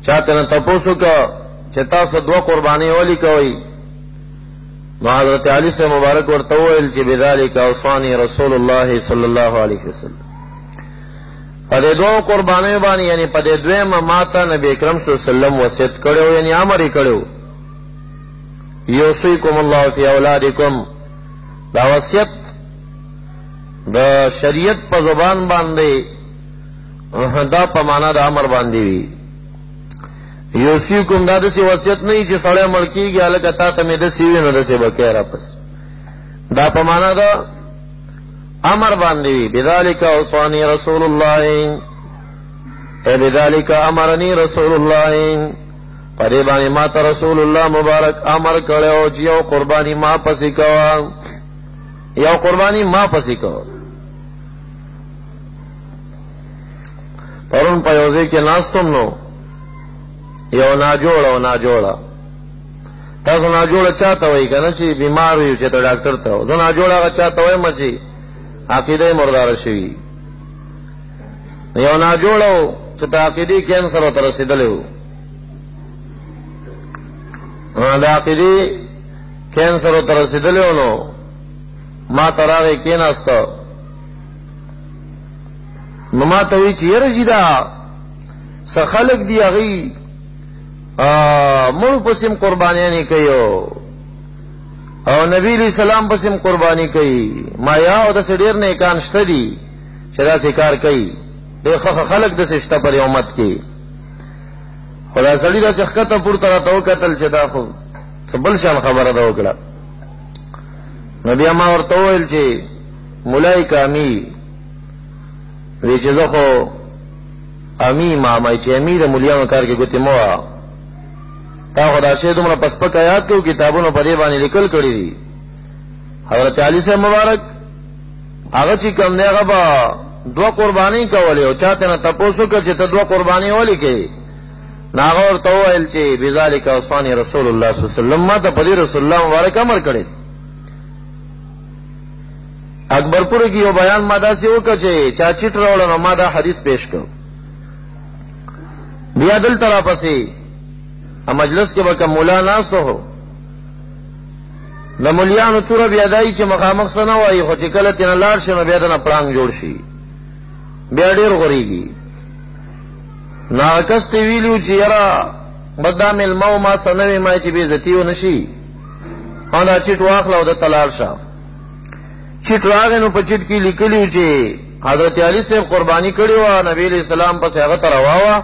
S1: چا ترنه تپوس وکړ چې تاسو دوه قربانی ولې کوئ؟ نو حضرت علی سے مبارک ورته وویل چې بذلک اوصانی رسول الله صلی الله علیه وسلم. په دې دوه قربانیو باندې یعنی په دې دویمه ماته نبی اکرم صلی الله علیه وسلم وصیت کړی یعنی امر یې کړی یوصیکم الله فی اولادکم. دا وصیت د شریعت په زبان باندې دا په معنا د امر باندې وي. یوصیکم دا داسې وصیت نه وي چې سړی مړ کېږي هلکه تا ته مې داسې وي نو داسې به کوې راپس، دا په معنا د امر باندې وي. بذلک اوصانی رسول الله، ای بذلک امرنی رسول الله، په دې باندې ما ته رسول الله مبارک امر کړی چې یو قرباني ما پسې کوه، یو قرباني ما پسې کوه. پرون په یو ځای کې ناستم نو یو ناجوړه تاسو ناجوړه چاته وایي که نه چې بیمار وي چې ته ډاکټر ته، زه ناجوړه هغه چاته وایم چې عقیده یې مرداره شوي. یو ناجوړه چې د عقیدې کینسر ورته رسېدلی و، د عقیدې کینسر ورته رسېدلی و، نو ما ته راغی کېناسته، نو ما ته وایي چې یاره جي دا څه خلک دي هغوی مړو پسې م قربانیانې کوي او نبی علیہ السلام پسې م قرباني کوي. ما یا او داسې ډېر نیکان شته دي چې داسې کار کوي، ډېر ښه خلک داسې شته په دې امت کې. خو دا سړي داسې ښکته پورته راته وکتل چې دا خو څه بل شان خبره ده وکړه. نو بیا ما ورته وویل چې مولای کامی وی چې زه خو امی مامای چې امی د مولیانو کار کې ګوتې مه وهه، تا خو دا شی دومره په سپکه یاد کړو، کتابونو په دې باندې لیکل کړي دي. حضرت علی صاحب مبارک هغه چې کوم دی هغه به دوه قربانۍ کولې او چا ته نه تپوس وکړه چې ته دوه قربانۍ ولې کوې؟ نو هغه ورته وویل چې بذلک اوصانی رسول الله صلی الله علیه وسلم، ما ته په دې رسول الله مبارک امر کړی. اکبرپور کې یو بیان ما داسې وکړ چې چا چیټ راوړه نو ما دا حدیث پیش کړ. بیا دلته راپسې مجلس کې به کوم مولا ناست هو، د مولیانو توره بیا دایي چې مخامخ څه نه وایي، خو چې کله تېنه لاړ شي نو بیا دنه پړانګ جوړ شي، بیا ډېر غورېږي. نو هغه کس ته ویلي چې یاره بد دا مېلمه و ما څه نه وې، ما چې بې عزتي ونه شي، او دا چیټ واخله او دته لاړ شه. چیټ راغی نو په چیټ کې لیکلي و چې حضرت علي صاحب قرباني کړې وه، نبي علیه السلام پسې هغه ته روا وه،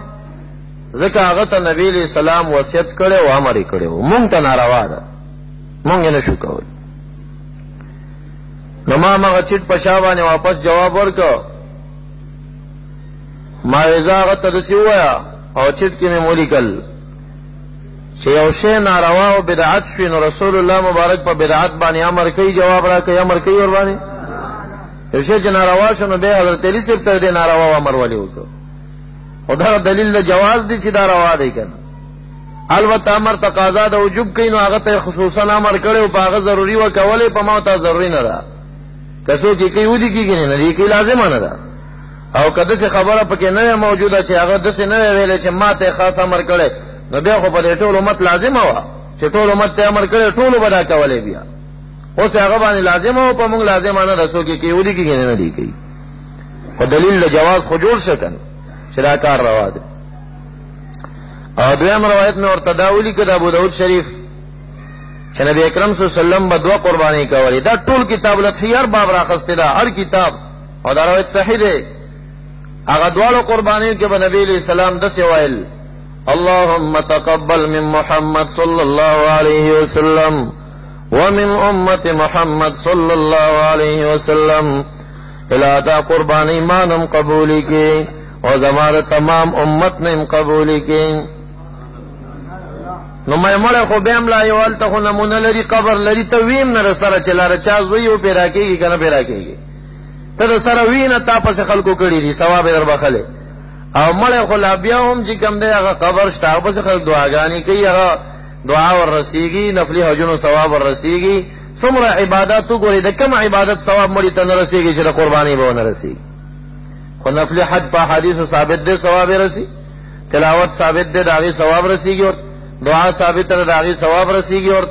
S1: ځکه هغه ته نبي علیه السلام وصیت کړی و، امر یې کړی و. مونږ ته ناروا ده، مونږ یې نه شو کولی. نو ما همغه چیټ په شا باندې واپس جواب ورکړ، ما ویزه هغه ته داسې ووایه او چیټ کې مې ولیکل چې یو شی ناروا او بدعت شوي نو رسول الله مبارک په بدعت باندې امر کوي، جواب را کوي، امر کوي ور باندې. یو شی چې ناروا شو نو بیا حضرت علي صاحب ته دې ناروا امر ولې وکړو، خو دا دلیل د جواز دی چې دا روا دی کنه. البته امر تقاضا د وجوب کوي نو هغه ته خصوصا امر کړی او په هغه ضروري وکولې، په ما ته ضروري نه ده. که څوک یې کوي ودې کېږي نه دي کوي، لازمه نه ده. او که داسې خبره پکې نه وه موجوده چې هغه داسې نه وی ویلې چې ما ته خاص امر کړی، نو بیا خو په دې ټول امت لازمه وه چې ټول امت ته امر کړی، ټولو به دا کولې. بیا اوس هغه باندې لازمه وه، په موږ لازمه نه ده. څوک یې کوي ودې کېږي نه دي کوي، خو دلیل د جواز خو جوړ شه کنه چې دا کار روا دی. او دویم روایت مې ورته دا ولیکه د ابو داود شریف چې نبی اکرم صلی الله علیه وسلم به 2 قربانۍ کولې. دا ټول کتاب الاضحیه باب راخسته ده، هر کتاب، او دا روایت صحیح دی. هغه دواړو قربانیو کې به نبی علیہ السلام داسې ویل: اللهم تقبل من محمد صلی الله علیه وسلم ومن امت محمد صلی الله علیه وسلم. الہ دا قربانی مانم قبولی کی او زمان تمام امت نیم قبولی کی. نو مې مړ خو بهم لا یو الته خو نمونه لري، قبر لري، ته ویم نه سره چلاره چا زوی او پیرا کېږي کنه پیرا کېږي، ته د سره وینه تا پس خلکو کړي دي، ثواب در بخله. او مړ خو لا بیا هم چې کم دی هغه قبر شته، پس خلک دعاګانې کوي، هغه دعا ور رسیږي، نفلی حجونو ثواب ور رسیږي. څومره عبادت وګورئ، د کوم عبادت ثواب مړي ته نه رسیږي چې د قربانۍ به ونه رسیږي. خو نفلی حج په حدیثو ثابت دی ثواب رسی، تلاوت ثابت دی د هغې ثواب رسیږي، اور دعا ثابت ده د هغې ثواب رسیږي، اور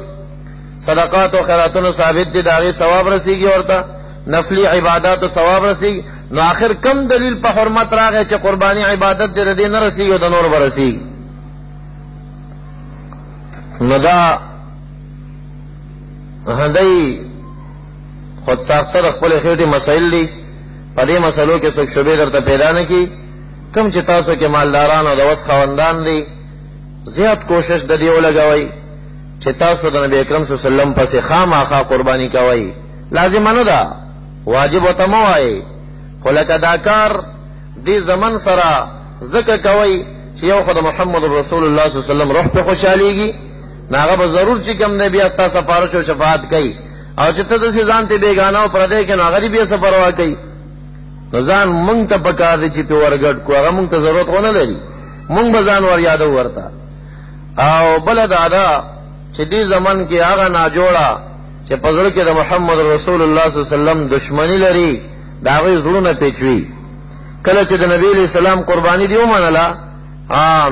S1: صدقات او خیراتونو ثابت دي د هغې ثواب رسیږي، ورته نفلی عباداتو ثواب رسیږي. نو آخر کم دلیل په حرمت راغی چې قرباني عبادت دی د دې نه رسیږي او د نور به رسیږي. نو دا دی خود ساخته د خپلې خېټې مسایل دي، په دې مسلو کې څوک شبهې درته پیدا نه کړي. کوم چې تاسو کې مالداران او د وس خاوندان دي، زیات کوشش د دې ولګوئ چې تاسو د نبی اکرم صلی الله علیه وسلم پسې خامخا قرباني کوئ. لازمه نه ده، واجب ورته مه وایئ، خو لکه دا کار دې زمن سره ځکه کوئ چې یو خو د محمد رسول الله صلی الله علیه وسلم روح پې خوشحالیږي، نو هغه به ضرور چې کوم دی بیا ستا سفارش او شفاعت کوي. او چې ته داسې ځان ته بېګانه او پردی کړې نو هغه دې بیا څه پروا کوي. نو ځان مونږ ته پکار دی چې پې ورګډ کړو، هغه مونږ ته ضرورت خو نه لري، مونږ به ځان ور یادو ورته. او بله دا ده چې دې زمن کې هغه ناجوړه چې په زړه کې د محمد رسول الله صلی الله علیه وسلم دشمني لري، د هغوی زړونه پیچوي. کله چې د نبي علیه السلام قرباني دې ومنله،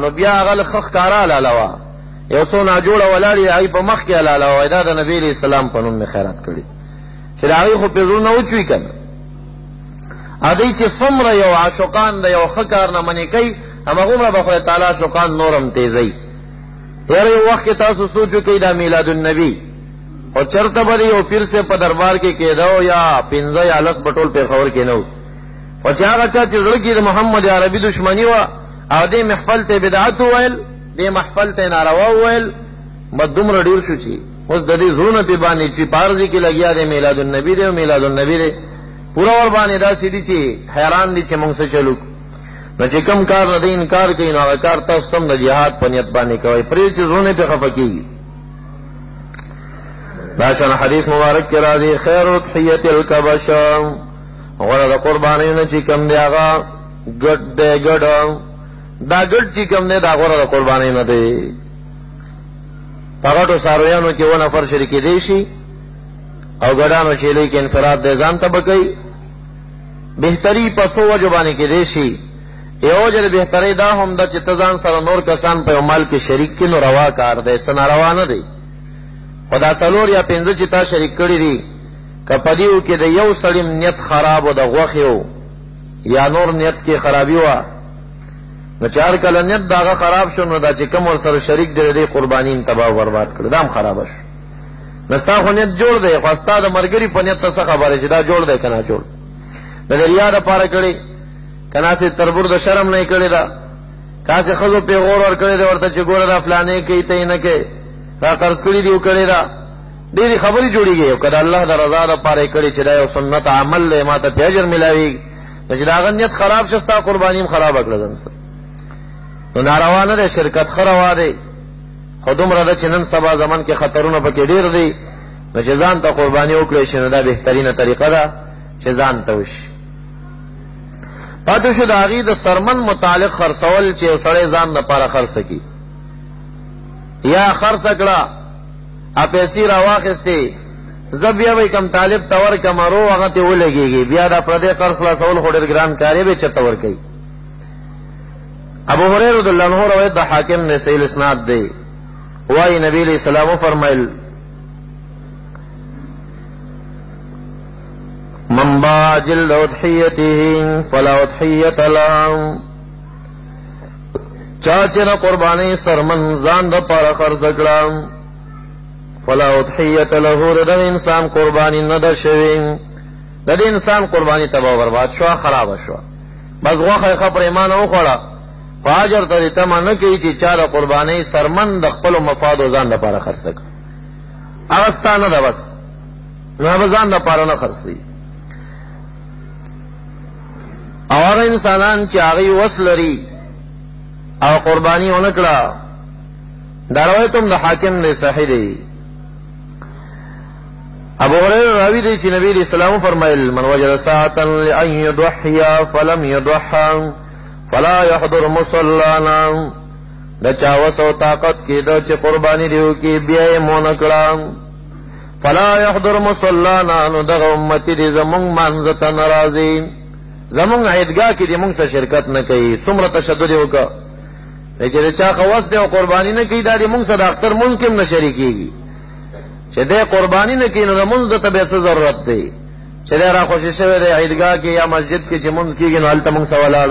S1: نو بیا هغه له ښه ښکاره حلاله وه، یو څو ناجوړه ولاړ یې هغوی په مخ کې حلاله وه، دا د نبي علیه السلام په نوم مې خیرات کړي، چې د هغوی خو پې زړونه وچوي که نه. هغوی چې څومره یو عاشقان د یو ښه کار نه منې کوي، هماغومره به خدای تعالی عاشقان نور هم تیزوي. یاره یو وخت کې تاسو سوچ وکئ دا میلاد النبي، خو چرته به د یو پیر صاحب په دربار کې کېده یا 15 یا 10 به ټول پېښور کې نه و. خو چې هغه چا چې زړه کې د محمد عربي دشمني وه او دې محفل ته بدعت وویل، دې محفل ته ناروا وویل، مت دومره ډېر شو چې اوس د دې زړونه پې باندې چې په عرضې کې لګیا دی میلاد النبي دی او میلاد النبي دی، پوره ور باندې داسې دي چې حیران دي چې موږ څه چلو. نو چې کم کار نه دی انکار کوي، نو هغه کار تاسو سم د جهاد په نیت باندې کوئ، پرې چې زړونه پې خفه کېږي. دا شان حدیث مبارک کې راځي: خیر اضحیة الکبشه، غوره د قربانیو نه چې کم دی هغه ګډ دی، ګډ دا ګډ چې کم دی دا غوره د قربانیو نه دی. په غټو څارویانو کې 1 نفر شریکېدی شي، او ګډانو چیلې کې انفراد د ځان ته بکئی بهتري په سو وجو باندې کې دیشي یو جل بهتري دا هم د چې تزان سره نور کسان په عمل کې شریک کینو روا کار دی سنا روا نه دی خدا څلور یا پنځه چې تا شریک کړی دي کپدیو کې د یو سړی نیت خراب او د غوخیو یا نور نیت کې خرابي وا نو چار کله نیت داغه خراب شو نو دا چې کوم ور سره شریک دی قربانین تباہ او برباد کړ دام خراب شو نستا خو نیت جوړ دی خو استا د مرګري په نیت څه خبره چې دا جوړ دی کنه جوړ د دریا د پاره کړي کنا سي تربور د شرم نه کړي دا کاسه خزو په غور ور کړي دا ورته چې ګوره دا فلانه کوي ته نه کوي را قرض کړي دی کړي دا ډېری خبري جوړیږي او کله الله د رضا د پاره کړي چې دا یو سنت عمل له ماته په اجر ملاوي چې دا غنیت خراب شستا قربانیم خراب کړل ځنس نو ناروا نه ده شرکت خروا ده خودم را ده چې نن سبا زمان کې خطرونه پکې ډېر دي نو چې ځان ته قرباني وکړي شنو دا بهترینه طریقه ده چې ځان ته وشي پاتې شو د هغې د سرمن متعلق خرڅول چې یو سړی ځان دپاره خرڅ کړي یا خرڅ کړه پیسې را واخیستې زه بیا به کم طالب ته ورکړم رو هغه ته ولګېږي بیا دا پردی قرض خلاصول خو ډېر ګران کار یې به چېرته ورکوي ابو هريره رضی الله عنه روایت د حاکم نے صحیح اسناد دی وای نبی علیہ السلام فرمایل من باع جلد اضحیته فلا اضحیت له چا چې قربانی سرمن ځان د پاره خرڅ کړه فلا اضحیت له د انسان قربانی نه ده شوی د انسان قربانی تباہ برباد شو خراب شو بس غوخه خبر ایمان او خوړه فاجر ته تم نه کوي چې چا د قربانی سرمن د خپل مفاد او ځان لپاره خرڅ کړي اوستانه ده بس نو ځان لپاره نه خرڅي اور انسانان چې هغه وسلري او قربانی ونکړه دا روایتم د حاکم دی صحیح دی ابو هريره راوی دی چې نبی اسلام فرمایل من وجد ساعه لان يضحي فلم يضحى فلا يحضر مصلانا د چا وسو طاقت کې د چې قربانی دیو کې بیا یې مون کړه فلا يحضر مصلانا نو دغه امتی دې زمونږ منځ ته ناراضي زمونږ عیدګاه کې دې مونږ سره شرکت نه کوي څومره تشدد وکړه چې چا خواص دی او قربانی نه کوي دا دې مونږ سره د اختر مونږ کې نه شریکيږي چې دې قربانی نه کوي نو د مونږ ته به څه ضرورت دی چې را خوشی شوی دی عیدګاه کې یا مسجد کې چې مونږ کېږي نو هلته مونږ سره ولاړ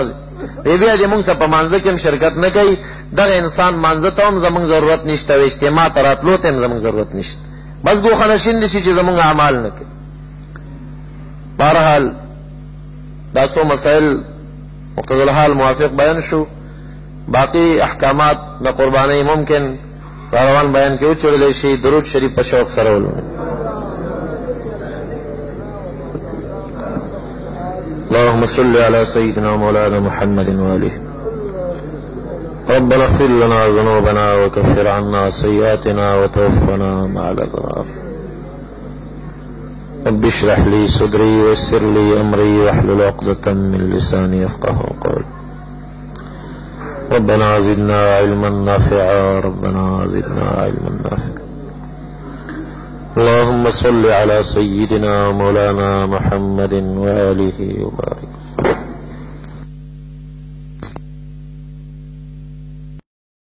S1: بیا دې مونږ سره په مانځه کې هم شرکت نه کوي دغه انسان مانځه ته هم زمونږ ضرورت نشته او اجتماع ته راتلو ته هم زمونږ ضرورت نشته بس ګوښه دي چې زمونږ اعمال نه کوي بهرحال دا څو مسائل مقتضى الحال موافق بیان شو باقی احکامات د قربانی ممکن روان بیان کې وچړلی شي درود شریف په شوق سره ولولئ اللهم صل على سيدنا مولانا محمد وآله ربنا اغفر لنا ذنوبنا وكفر عنا سيئاتنا وتوفنا مع الأبرار رب اشرح لي صدري ويسر لي أمري واحلل عقدة من لساني يفقهوا قولي ربنا زدنا علما نافعا ربنا زدنا علما نافعا اللهم صل على سيدنا مولانا محمد وآله وبارك